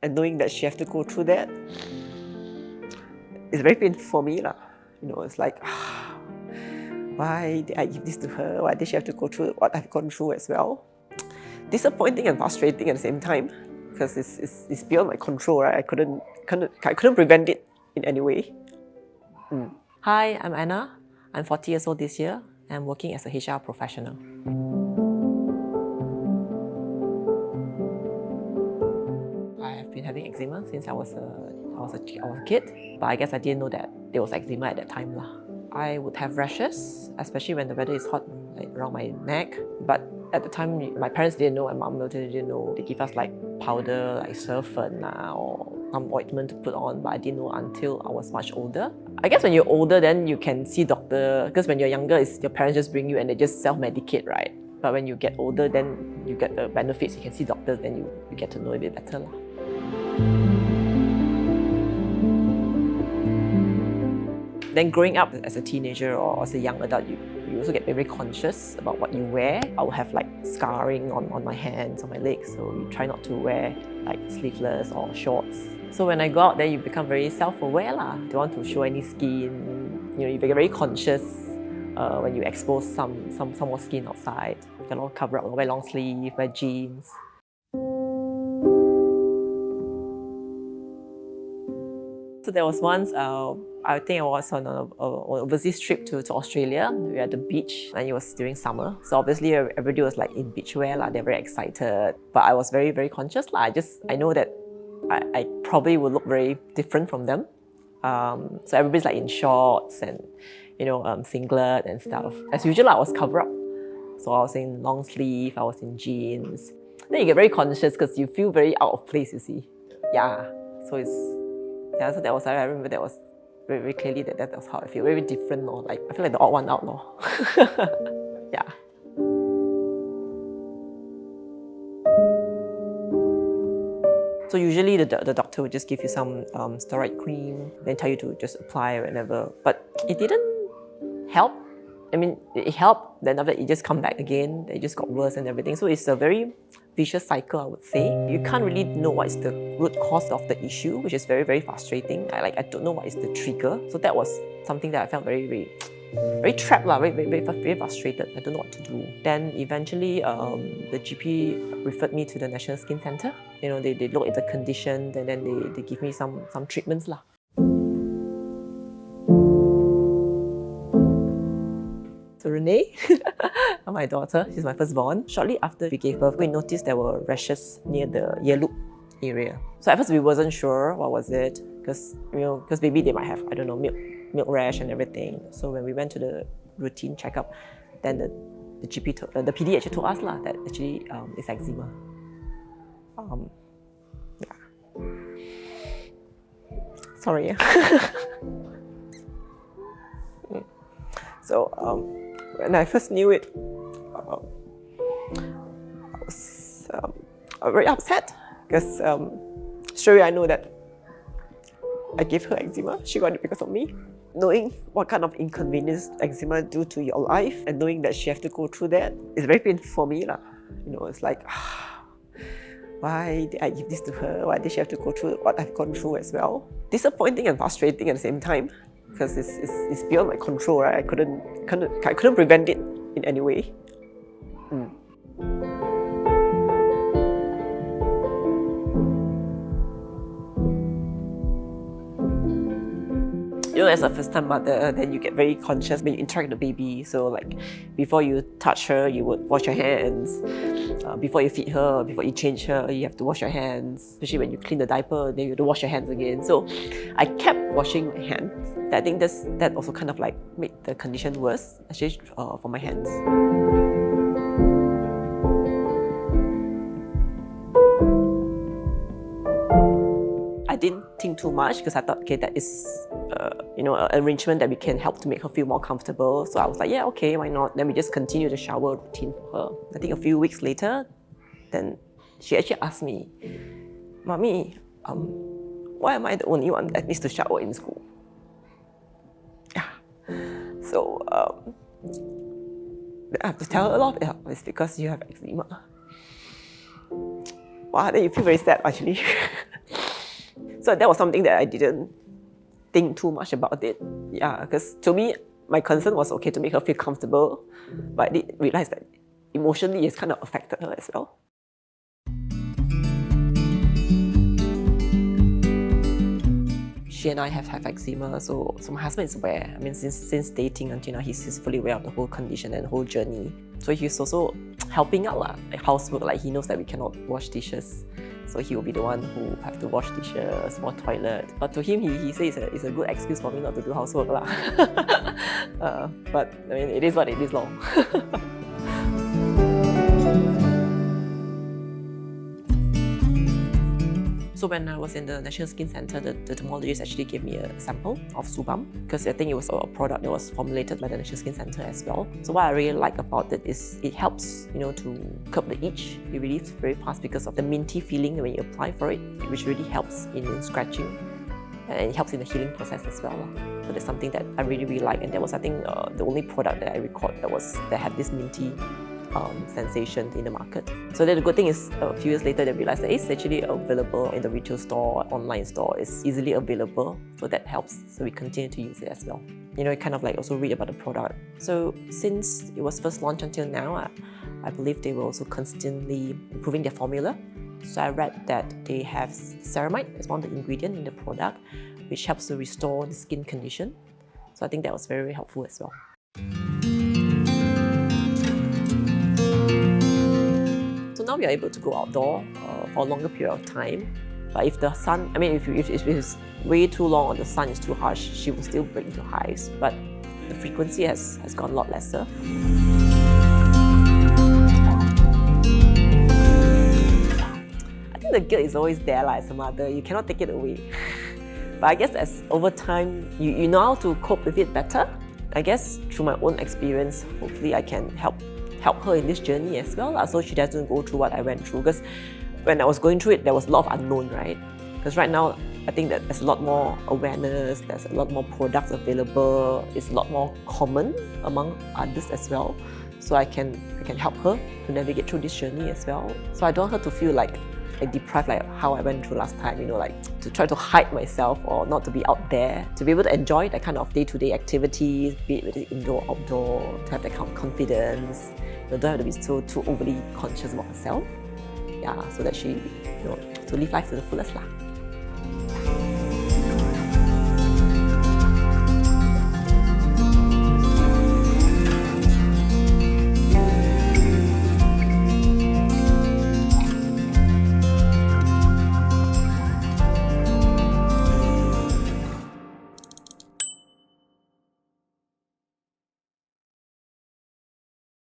and knowing that she have to go through that, it's very painful for me. It's like, why did I give this to her? Why did she have to go through what I've gone through as well? Disappointing and frustrating at the same time, because it's beyond my control, right? I couldn't prevent it in any way. Hi, I'm Anna. I'm 40 years old this year. I'm working as a HR professional. I have been having eczema since I was a kid, but I guess I didn't know that there was eczema at that time. I would have rashes, especially when the weather is hot, like around my neck. But at the time, my parents didn't know, my mom didn't know. They give us like powder, like surfen or some ointment to put on, but I didn't know until I was much older. I guess when you're older, then you can see doctor, because when you're younger, your parents just bring you and they just self-medicate, right? But when you get older, then you get the benefits, you can see doctors, then you get to know a bit better. Then growing up as a teenager or as a young adult, you also get very conscious about what you wear. I will have like scarring on my hands, on my legs, so you try not to wear like sleeveless or shorts. So when I go out, then you become very self-aware. Don't want to show any skin. You get very conscious when you expose some more skin outside. You can all cover up, wear long sleeve, wear jeans. So there was once, I think I was on an overseas trip to Australia. We were at the beach and it was during summer. So obviously everybody was like in beachwear, they're very excited. But I was very, very conscious. I know that I probably would look very different from them. So everybody's like in shorts and singlet and stuff. As usual, I was covered up. So I was in long sleeve, I was in jeans. Then you get very conscious because you feel very out of place, you see. So that was, I remember that was very, very clearly that was how I feel, very different. Like I feel like the odd one out. Yeah. So usually the doctor would just give you some steroid cream, then tell you to just apply or whatever. But it didn't help. I mean, it helped, then after that it just come back again, it just got worse and everything. So it's a very vicious cycle, I would say. You can't really know what is the root cause of the issue, which is very, very frustrating. I don't know what is the trigger. So that was something that I felt very, very, very trapped, very frustrated. I don't know what to do. Then eventually, the GP referred me to the National Skin Centre. They look at the condition and then they give me some treatments. So Renee, my daughter, she's my firstborn. Shortly after we gave birth, we noticed there were rashes near the ear loop area. So at first we wasn't sure what was it, because baby they might have, I don't know, milk rash and everything. So when we went to the routine checkup, then the GP, the PD actually told us that actually it's eczema. Sorry. So when I first knew it, I was very upset because straight away I know that I gave her eczema. She got it because of me. Knowing what kind of inconvenience eczema do to your life and knowing that she have to go through that is very painful for me. It's like, why did I give this to her? Why did she have to go through what I've gone through as well? Disappointing and frustrating at the same time, because it's beyond my control, right? I couldn't prevent it in any way. As a first-time mother, then you get very conscious when you interact with the baby. So like, before you touch her, you would wash your hands. Before you feed her, before you change her, you have to wash your hands. Especially when you clean the diaper, then you have to wash your hands again. So I kept washing my hands. I think that also kind of like made the condition worse, especially for my hands. I didn't think too much because I thought, okay, that is an arrangement that we can help to make her feel more comfortable. So I was like, yeah, okay, why not? Then we just continue the shower routine for her. I think a few weeks later, then she actually asked me, Mommy, why am I the only one that needs to shower in school? Yeah. So I have to tell her a lot. It's because you have eczema. Wow, then you feel very sad actually. So that was something that I didn't think too much about it. Yeah, because to me, my concern was okay to make her feel comfortable, but I did realize that emotionally it's kind of affected her as well. She and I have eczema, so my husband is aware. I mean, since dating until now, he's fully aware of the whole condition and the whole journey. So he's also helping out like housework. Like he knows that we cannot wash dishes, so he will be the one who have to wash dishes, wash toilet. But to him, he says it's a good excuse for me not to do housework lah. But I mean, it is what it is, lor. So when I was in the National Skin Centre, the dermatologist actually gave me a sample of Suu Balm because I think it was a product that was formulated by the National Skin Centre as well. So what I really like about it is it helps, to curb the itch. It relieves very fast because of the minty feeling when you apply for it, which really helps in scratching, and it helps in the healing process as well. So that's something that I really, really like, and that was, I think, the only product that I recalled that had this minty sensation in the market. So then the good thing is a few years later they realized that it's actually available in the retail store, online store. It's easily available, so that helps. So we continue to use it as well. Kind of like also read about the product. So since it was first launched until now, I believe they were also constantly improving their formula. So I read that they have ceramide as one of the ingredients in the product, which helps to restore the skin condition. So I think that was very, very helpful as well. So now we are able to go outdoor for a longer period of time. But if the sun, if it's way too long or the sun is too harsh, she will still break into hives. But the frequency has gone a lot lesser. I think the guilt is always there as a mother. You cannot take it away. But I guess as over time, you know how to cope with it better. I guess through my own experience, hopefully I can help her in this journey as well, so she doesn't go through what I went through. Because when I was going through it, there was a lot of unknown, right? Because right now, I think that there's a lot more awareness, there's a lot more products available, it's a lot more common among others as well. So I can help her to navigate through this journey as well. So I don't want her to feel like deprived, like how I went through last time, like to try to hide myself or not to be out there, to be able to enjoy that kind of day-to-day activities, be it indoor, outdoor, to have that kind of confidence. Don't have to be too overly conscious about herself. Yeah, so that she, to live life to the fullest lah.